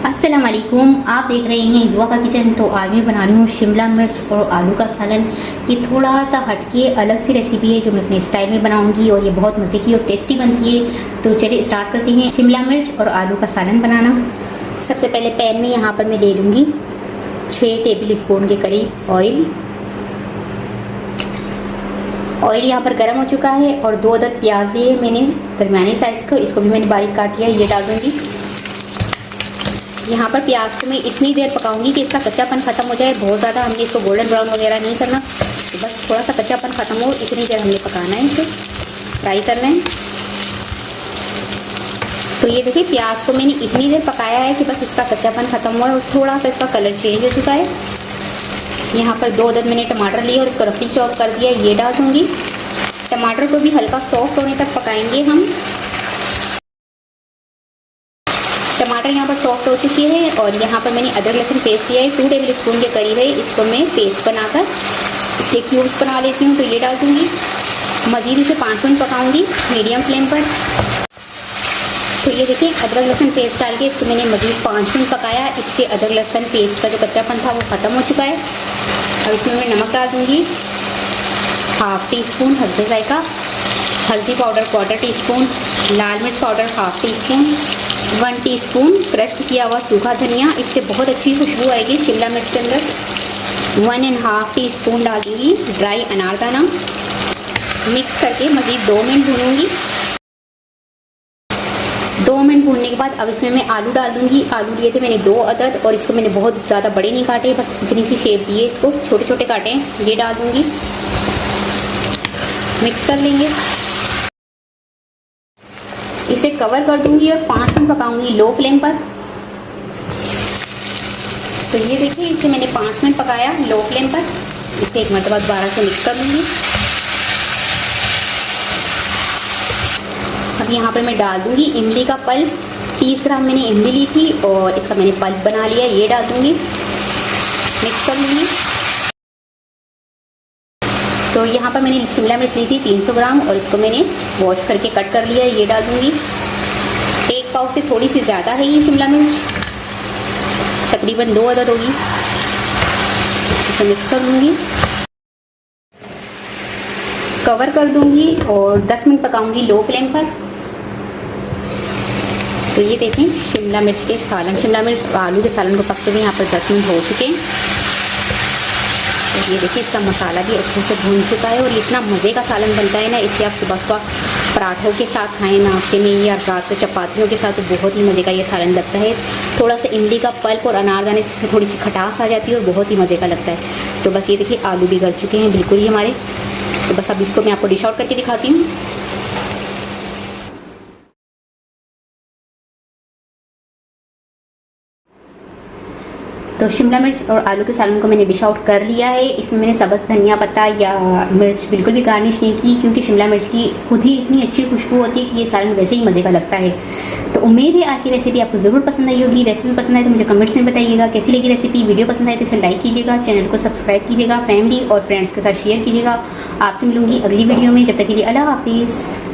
अस्सलाम वालेकुम, आप देख रहे हैं दुआ का किचन। तो आज मैं बना रही हूँ शिमला मिर्च और आलू का सालन। ये थोड़ा सा हटके अलग सी रेसिपी है जो मैं अपने स्टाइल में बनाऊँगी और ये बहुत मज़े की और टेस्टी बनती है। तो चलिए स्टार्ट करते हैं शिमला मिर्च और आलू का सालन बनाना। सबसे पहले पैन में यहाँ पर मैं ले लूँगी 6 टेबल स्पून के करीब ऑयल यहाँ पर गर्म हो चुका है। और 2 अदद प्याज लिए मैंने दरमियानी साइज़ को, इसको भी मैंने बारीक काट लिया, ये डाल दूँगी। यहाँ पर प्याज को मैं इतनी देर पकाऊंगी कि इसका कच्चापन ख़त्म हो जाए। बहुत ज़्यादा हमने इसको गोल्डन ब्राउन वगैरह नहीं करना, तो बस थोड़ा सा कच्चापन ख़त्म हो इतनी देर हमने पकाना है, इसे फ्राई करना है। तो ये देखिए प्याज को मैंने इतनी देर पकाया है कि बस इसका कच्चापन ख़त्म हुआ है और थोड़ा सा इसका कलर चेंज हो चुका है। यहाँ पर 2 अदद मैंने टमाटर लिए और इसको रफली चॉप कर दिया, ये डाल दूँगी। टमाटर को भी हल्का सॉफ्ट होने तक पकाएंगे हम। टमाटर यहाँ पर सॉफ्ट हो चुकी है और यहाँ पर मैंने अदरक लहसुन पेस्ट लिया है 2 टेबल स्पून के करीब है। इसको मैं पेस्ट बनाकर इसके क्यूब्स बना लेती हूँ, तो ये डाल दूँगी। मज़ीद इसे 5 मिनट पकाऊँगी मीडियम फ्लेम पर। तो ये देखिए अदरक लहसुन पेस्ट डाल के इसको मैंने मज़ीद 5 मिनट पकाया। इससे अदरक लहसुन पेस्ट का जो कच्चापन था वो ख़त्म हो चुका है। अब इसमें मैं नमक डाल दूँगी, हाफ़ टी स्पून हल्दी जायका, हल्दी पाउडर 1/4 टीस्पून, लाल मिर्च पाउडर 1/2 टीस्पून, 1 टीस्पून क्रश्ड किया हुआ सूखा धनिया, इससे बहुत अच्छी खुशबू आएगी शिमला मिर्च के अंदर। 1.5 टीस्पून डालूंगी ड्राई अनारदाना। मिक्स करके मज़ीद 2 मिनट भूनूंगी। 2 मिनट भूनने के बाद अब इसमें मैं आलू डाल दूंगी। आलू लिए थे मैंने 2 अदद और इसको मैंने बहुत ज़्यादा बड़े नहीं काटे, बस इतनी सी शेप दी है, इसको छोटे छोटे काटे हैं, ये डाल दूंगी। मिक्स कर लेंगे, इसे कवर कर दूंगी और 5 मिनट पकाऊंगी लो फ्लेम पर। तो ये देखिए इसे मैंने 5 मिनट पकाया लो फ्लेम पर। इसे एक मरतबा दोबारा से मिक्स कर लूँगी। अब यहाँ पर मैं डाल दूँगी इमली का पल्प। 30 ग्राम मैंने इमली ली थी और इसका मैंने पल्प बना लिया, ये डाल दूँगी। मिक्स कर लूँगी। तो यहाँ पर मैंने शिमला मिर्च ली थी 300 ग्राम और इसको मैंने वॉश करके कट कर लिया, ये डाल दूँगी। 1 पाव से थोड़ी सी ज़्यादा है ये शिमला मिर्च, तकरीबन 2 अदद होगी। इसे मिक्स कर लूँगी, कवर कर दूँगी और 10 मिनट पकाऊँगी लो फ्लेम पर। तो ये देखें शिमला मिर्च के सालन, शिमला मिर्च और आलू के सालन को पकते हुए यहाँ पर 10 मिनट हो चुके हैं। तो ये देखिए इसका मसाला भी अच्छे से भून चुका है और इतना मज़े का सालन बनता है ना, इससे आप सुबह पराठों के साथ खाएं नाश्ते में या रात को चपातियों के साथ, तो बहुत ही मज़े का ये सालन लगता है। थोड़ा सा इमली का पल्प और अनारदाने से इसमें थोड़ी सी खटास आ जाती है और बहुत ही मज़े का लगता है। तो बस ये देखिए आलू भी गल चुके हैं बिल्कुल ही हमारे। तो बस अब इसको मैं आपको डिश आउट करके दिखाती हूँ। तो शिमला मिर्च और आलू के सालन को मैंने डिश आउट कर लिया है। इसमें मैंने सब्ज़ धनिया पत्ता या मिर्च बिल्कुल भी गार्निश नहीं की, क्योंकि शिमला मिर्च की खुद ही इतनी अच्छी खुशबू होती है कि ये सालन वैसे ही मज़े का लगता है। तो उम्मीद है आज की रेसिपी आपको ज़रूर पसंद आई होगी। रेसिपी पसंद आए तो मुझे कमेंट्स में बताइएगा कैसी लगी रेसिपी। वीडियो पसंद आए तो इसे लाइक कीजिएगा, चैनल को सब्सक्राइब कीजिएगा, फैमिली और फ्रेंड्स के साथ शेयर कीजिएगा। आपसे मिलूँगी अगली वीडियो में, जब तक के लिए अल्लाह हाफिज़।